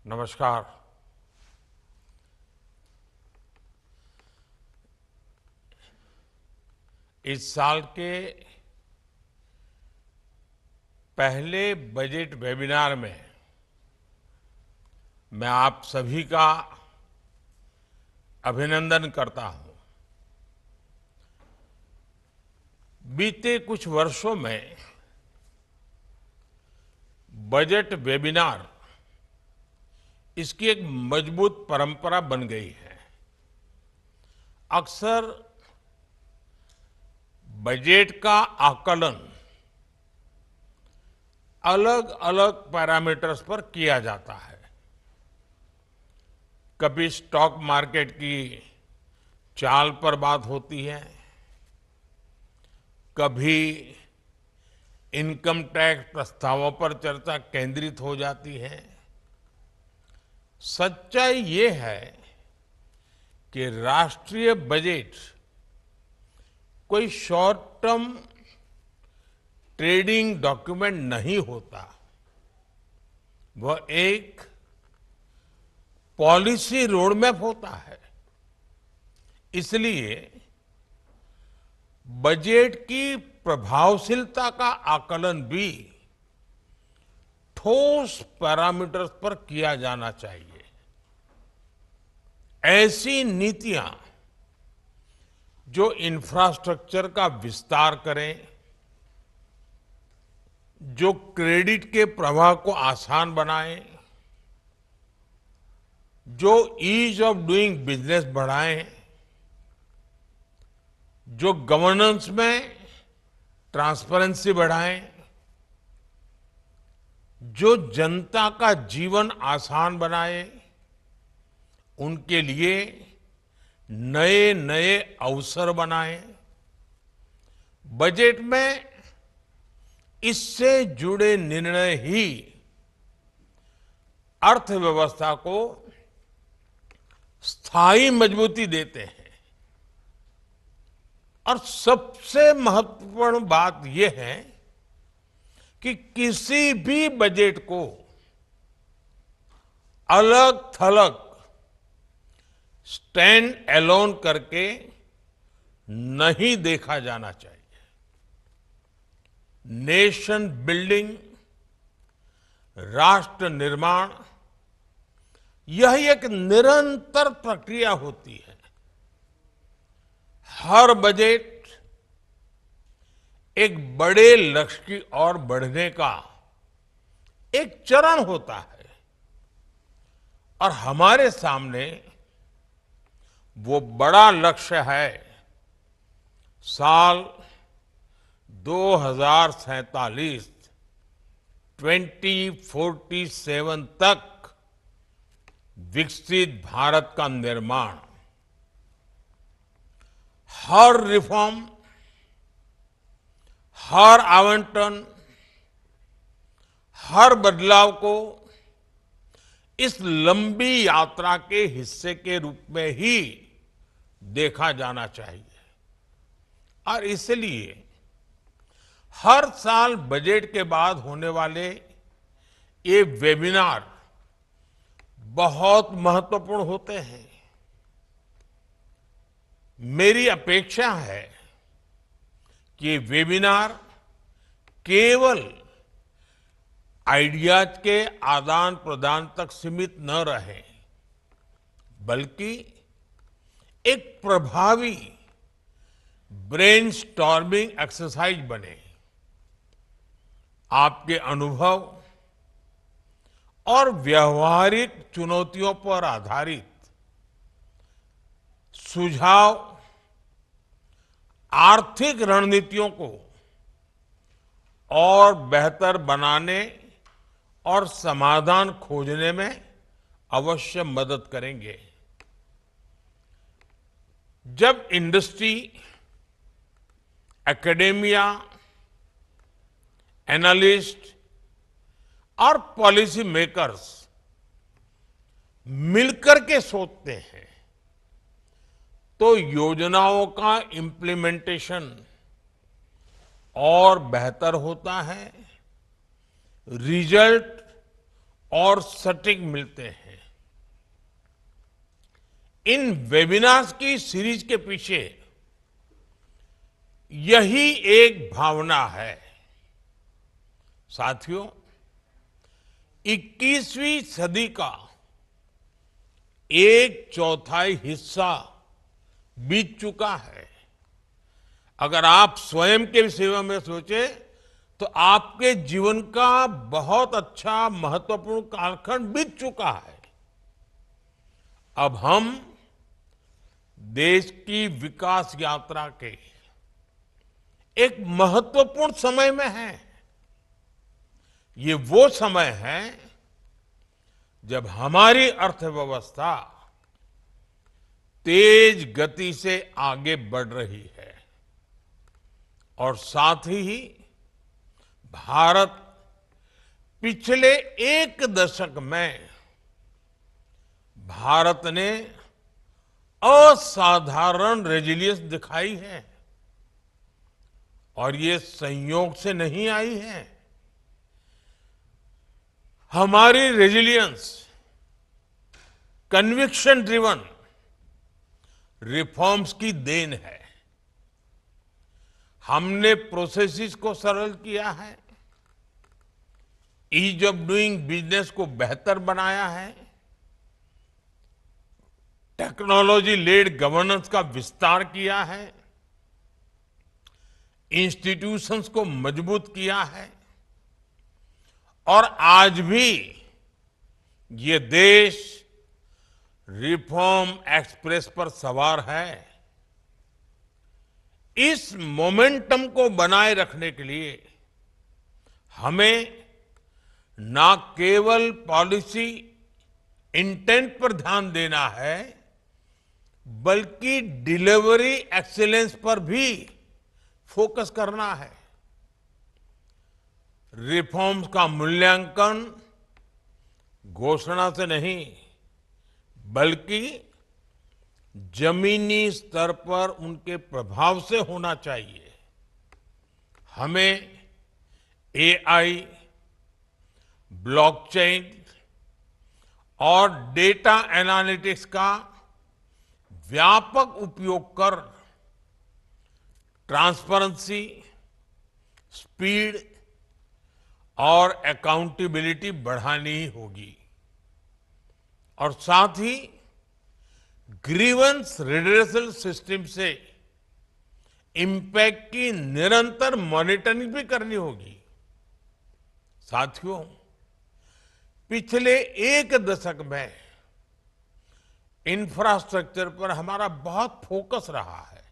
नमस्कार। इस साल के पहले बजट वेबिनार में मैं आप सभी का अभिनंदन करता हूं। बीते कुछ वर्षों में बजट वेबिनार इसकी एक मजबूत परंपरा बन गई है। अक्सर बजट का आकलन अलग अलग पैरामीटर्स पर किया जाता है। कभी स्टॉक मार्केट की चाल पर बात होती है, कभी इनकम टैक्स प्रस्तावों पर चर्चा केंद्रित हो जाती है। सच्चाई ये है कि राष्ट्रीय बजट कोई शॉर्ट टर्म ट्रेडिंग डॉक्यूमेंट नहीं होता। वह एक पॉलिसी रोडमैप होता है। इसलिए बजट की प्रभावशीलता का आकलन भी ठोस पैरामीटर्स पर किया जाना चाहिए। ऐसी नीतियां जो इंफ्रास्ट्रक्चर का विस्तार करें, जो क्रेडिट के प्रवाह को आसान बनाएं, जो ईज ऑफ डूइंग बिजनेस बढ़ाएं, जो गवर्नेंस में ट्रांसपेरेंसी बढ़ाएं, जो जनता का जीवन आसान बनाए, उनके लिए नए नए अवसर बनाएं। बजट में इससे जुड़े निर्णय ही अर्थव्यवस्था को स्थायी मजबूती देते हैं। और सबसे महत्वपूर्ण बात यह है कि किसी भी बजट को अलग थलग स्टैंड अलोन करके नहीं देखा जाना चाहिए। नेशन बिल्डिंग, राष्ट्र निर्माण, यह एक निरंतर प्रक्रिया होती है। हर बजट एक बड़े लक्ष्य की ओर बढ़ने का एक चरण होता है और हमारे सामने वो बड़ा लक्ष्य है साल 2047 2047 तक विकसित भारत का निर्माण। हर रिफॉर्म, हर आवंटन, हर बदलाव को इस लंबी यात्रा के हिस्से के रूप में ही देखा जाना चाहिए। और इसलिए हर साल बजट के बाद होने वाले ये वेबिनार बहुत महत्वपूर्ण होते हैं। मेरी अपेक्षा है कि ये वेबिनार केवल आइडियाज के आदान प्रदान तक सीमित न रहे, बल्कि एक प्रभावी ब्रेनस्टॉर्मिंग एक्सरसाइज बने। आपके अनुभव और व्यवहारिक चुनौतियों पर आधारित सुझाव आर्थिक रणनीतियों को और बेहतर बनाने और समाधान खोजने में अवश्य मदद करेंगे। जब इंडस्ट्री, एकेडेमिया, एनालिस्ट और पॉलिसी मेकर्स मिलकर के सोचते हैं तो योजनाओं का इम्प्लीमेंटेशन और बेहतर होता है, रिजल्ट और सटीक मिलते हैं। इन वेबिनार्स की सीरीज के पीछे यही एक भावना है। साथियों, 21वीं सदी का एक चौथाई हिस्सा बीत चुका है। अगर आप स्वयं के सेवा में सोचें तो आपके जीवन का बहुत अच्छा महत्वपूर्ण कालखंड बीत चुका है। अब हम देश की विकास यात्रा के एक महत्वपूर्ण समय में हैं। ये वो समय है जब हमारी अर्थव्यवस्था तेज गति से आगे बढ़ रही है और साथ ही भारत पिछले एक दशक में भारत ने असाधारण रेजिलियंस दिखाई है और ये संयोग से नहीं आई है। हमारी रेजिलियंस कन्विक्शन ड्रिवन रिफॉर्म्स की देन है। हमने प्रोसेसेस को सरल किया है, ईज ऑफ डूइंग बिजनेस को बेहतर बनाया है, टेक्नोलॉजी लेड गवर्नेंस का विस्तार किया है, इंस्टीट्यूशंस को मजबूत किया है और आज भी ये देश रिफॉर्म एक्सप्रेस पर सवार है। इस मोमेंटम को बनाए रखने के लिए हमें ना केवल पॉलिसी इंटेंट पर ध्यान देना है, बल्कि डिलीवरी एक्सीलेंस पर भी फोकस करना है। रिफॉर्म्स का मूल्यांकन घोषणा से नहीं, बल्कि जमीनी स्तर पर उनके प्रभाव से होना चाहिए। हमें एआई, ब्लॉकचेन और डेटा एनालिटिक्स का व्यापक उपयोग कर ट्रांसपेरेंसी, स्पीड और अकाउंटेबिलिटी बढ़ानी ही होगी और साथ ही ग्रीवेंस रिड्रेसल सिस्टम से इंपैक्ट की निरंतर मॉनिटरिंग भी करनी होगी। साथियों, पिछले एक दशक में इंफ्रास्ट्रक्चर पर हमारा बहुत फोकस रहा है।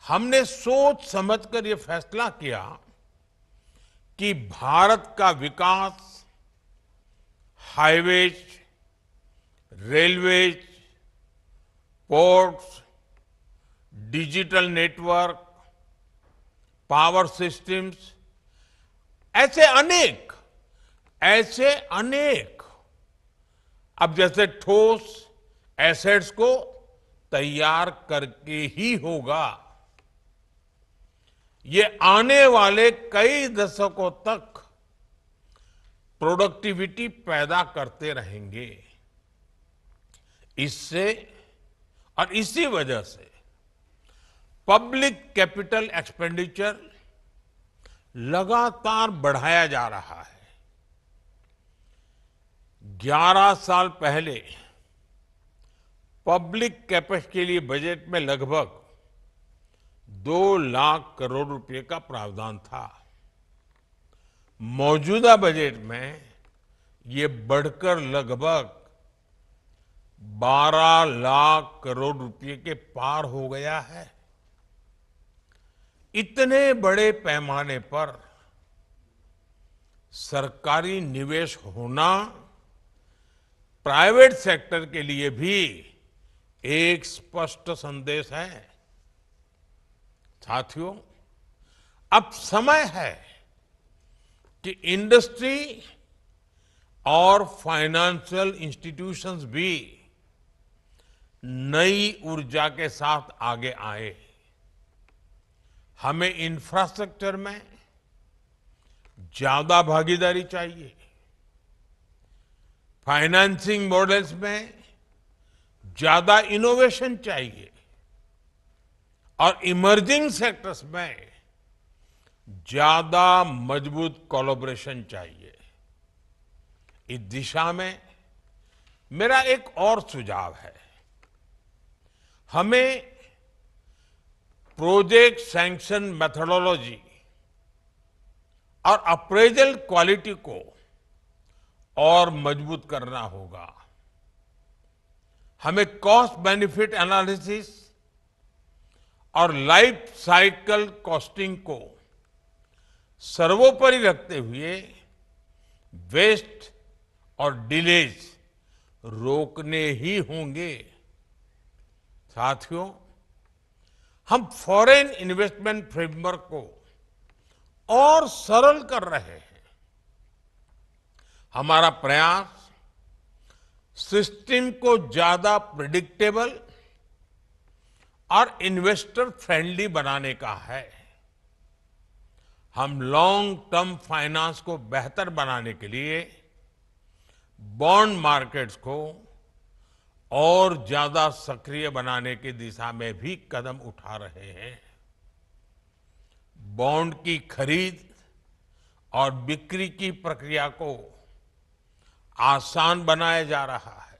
हमने सोच समझकर यह फैसला किया कि भारत का विकास highways, railways, ports, digital network, power systems, ऐसे अनेक अब जैसे ठोस एसेट्स को तैयार करके ही होगा। ये आने वाले कई दशकों तक प्रोडक्टिविटी पैदा करते रहेंगे। इससे और इसी वजह से पब्लिक कैपिटल एक्सपेंडिचर लगातार बढ़ाया जा रहा है। 11 साल पहले पब्लिक कैपेक्स के लिए बजट में लगभग 2 लाख करोड़ रुपए का प्रावधान था। मौजूदा बजट में ये बढ़कर लगभग 12 लाख करोड़ रुपए के पार हो गया है। इतने बड़े पैमाने पर सरकारी निवेश होना प्राइवेट सेक्टर के लिए भी एक स्पष्ट संदेश है। साथियों, अब समय है कि इंडस्ट्री और फाइनेंशियल इंस्टीट्यूशंस भी नई ऊर्जा के साथ आगे आए। हमें इंफ्रास्ट्रक्चर में ज्यादा भागीदारी चाहिए, फाइनेंसिंग मॉडल्स में ज्यादा इनोवेशन चाहिए और इमर्जिंग सेक्टर्स में ज्यादा मजबूत कोलैबोरेशन चाहिए। इस दिशा में मेरा एक और सुझाव है। हमें प्रोजेक्ट सैंक्शन मेथोडोलॉजी और अप्रेजल क्वालिटी को और मजबूत करना होगा। हमें कॉस्ट बेनिफिट एनालिसिस और लाइफ साइकिल कॉस्टिंग को सर्वोपरि रखते हुए वेस्ट और डिलेज रोकने ही होंगे। साथियों, हम फॉरेन इन्वेस्टमेंट फ्रेमवर्क को और सरल कर रहे हैं। हमारा प्रयास सिस्टम को ज्यादा प्रिडिक्टेबल और इन्वेस्टर फ्रेंडली बनाने का है। हम लॉन्ग टर्म फाइनेंस को बेहतर बनाने के लिए बॉन्ड मार्केट्स को और ज्यादा सक्रिय बनाने की दिशा में भी कदम उठा रहे हैं। बॉन्ड की खरीद और बिक्री की प्रक्रिया को आसान बनाया जा रहा है।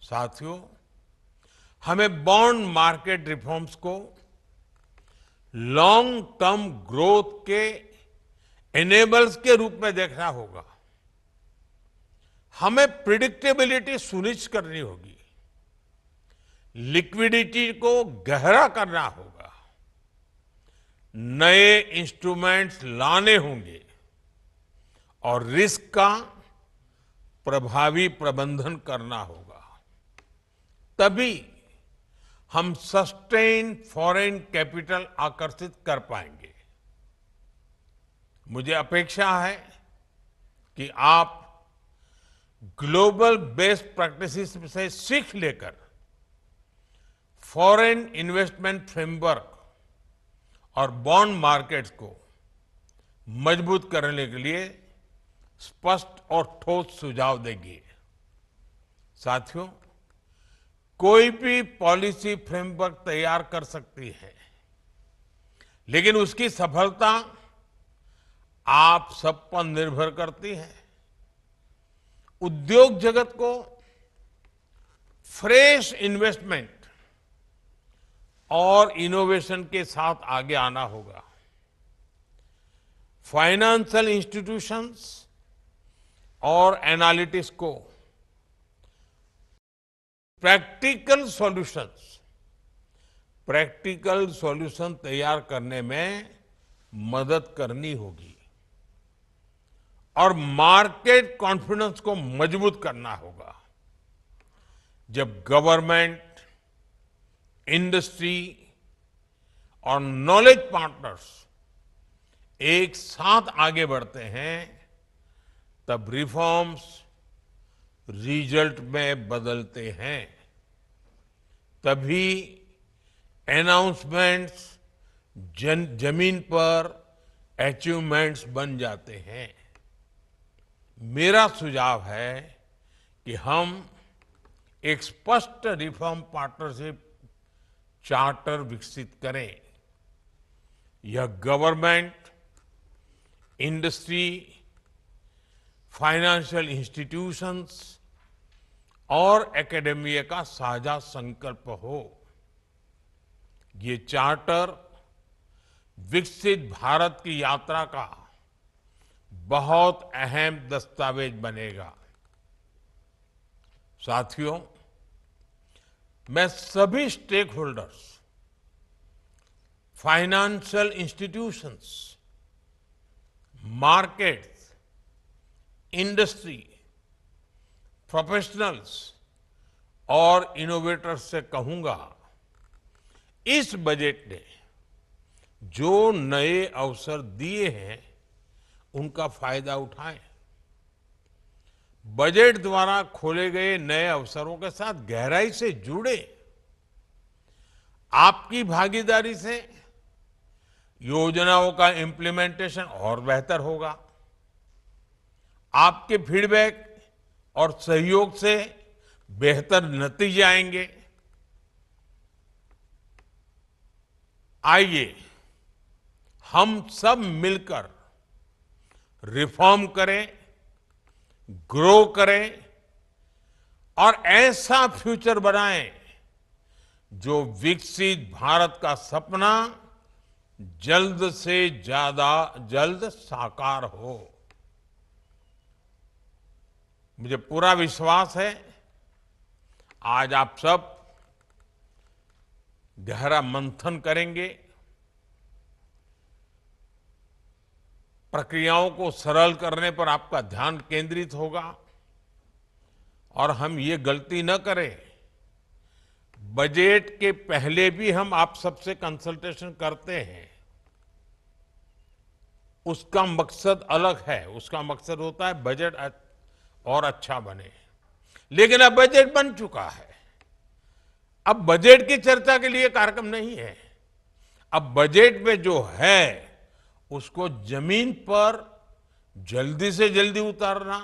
साथियों, हमें बॉन्ड मार्केट रिफॉर्म्स को लॉन्ग टर्म ग्रोथ के एनेबल्स के रूप में देखना होगा। हमें प्रिडिक्टेबिलिटी सुनिश्चित करनी होगी, लिक्विडिटी को गहरा करना होगा, नए इंस्ट्रूमेंट्स लाने होंगे और रिस्क का प्रभावी प्रबंधन करना होगा। तभी हम सस्टेन फॉरेन कैपिटल आकर्षित कर पाएंगे। मुझे अपेक्षा है कि आप ग्लोबल बेस्ट प्रैक्टिसेस से सीख लेकर फॉरेन इन्वेस्टमेंट फ्रेमवर्क और बॉन्ड मार्केट्स को मजबूत करने के लिए स्पष्ट और ठोस सुझाव देंगे। साथियों, कोई भी पॉलिसी फ्रेमवर्क तैयार कर सकती है, लेकिन उसकी सफलता आप सब पर निर्भर करती है। उद्योग जगत को फ्रेश इन्वेस्टमेंट और इनोवेशन के साथ आगे आना होगा। फाइनेंशियल इंस्टीट्यूशंस और एनालिटिक्स को प्रैक्टिकल सॉल्यूशन तैयार करने में मदद करनी होगी और मार्केट कॉन्फिडेंस को मजबूत करना होगा। जब गवर्नमेंट, इंडस्ट्री और नॉलेज पार्टनर्स एक साथ आगे बढ़ते हैं, तब रिफॉर्म्स रिजल्ट में बदलते हैं। तभी अनाउंसमेंट्स जमीन पर अचीवमेंट्स बन जाते हैं। मेरा सुझाव है कि हम एक स्पष्ट रिफॉर्म पार्टनरशिप चार्टर विकसित करें। यह गवर्नमेंट, इंडस्ट्री, फाइनेंशियल इंस्टीट्यूशंस और एकेडमिया का साझा संकल्प हो। ये चार्टर विकसित भारत की यात्रा का बहुत अहम दस्तावेज बनेगा। साथियों, मैं सभी stakeholders, financial institutions, markets, industry, professionals और इनोवेटर्स से कहूंगा, इस बजट ने जो नए अवसर दिए हैं उनका फायदा उठाएं। बजट द्वारा खोले गए नए अवसरों के साथ गहराई से जुड़े। आपकी भागीदारी से योजनाओं का इम्प्लीमेंटेशन और बेहतर होगा। आपके फीडबैक और सहयोग से बेहतर नतीजे आएंगे। आइए हम सब मिलकर रिफॉर्म करें, ग्रो करें और ऐसा फ्यूचर बनाएं जो विकसित भारत का सपना जल्द से ज्यादा जल्द साकार हो। मुझे पूरा विश्वास है आज आप सब गहरा मंथन करेंगे, प्रक्रियाओं को सरल करने पर आपका ध्यान केंद्रित होगा और हम ये गलती न करें। बजट के पहले भी हम आप सबसे कंसल्टेशन करते हैं, उसका मकसद अलग है। उसका मकसद होता है बजट और अच्छा बने, लेकिन अब बजट बन चुका है। अब बजट की चर्चा के लिए कार्यक्रम नहीं है। अब बजट में जो है उसको जमीन पर जल्दी से जल्दी उतारना,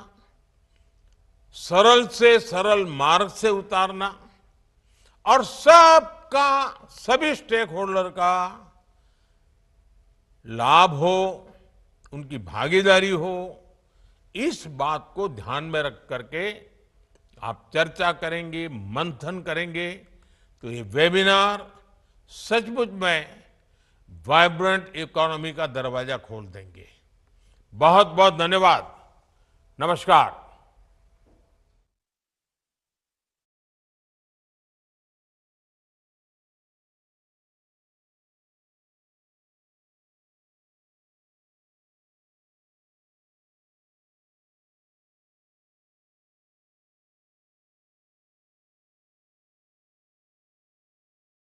सरल से सरल मार्ग से उतारना और सबका, सभी स्टेक होल्डर का लाभ हो, उनकी भागीदारी हो, इस बात को ध्यान में रख करके आप चर्चा करेंगे, मंथन करेंगे तो ये वेबिनार सचमुच में वाइब्रेंट इकोनॉमी का दरवाजा खोल देंगे। बहुत बहुत धन्यवाद। नमस्कार।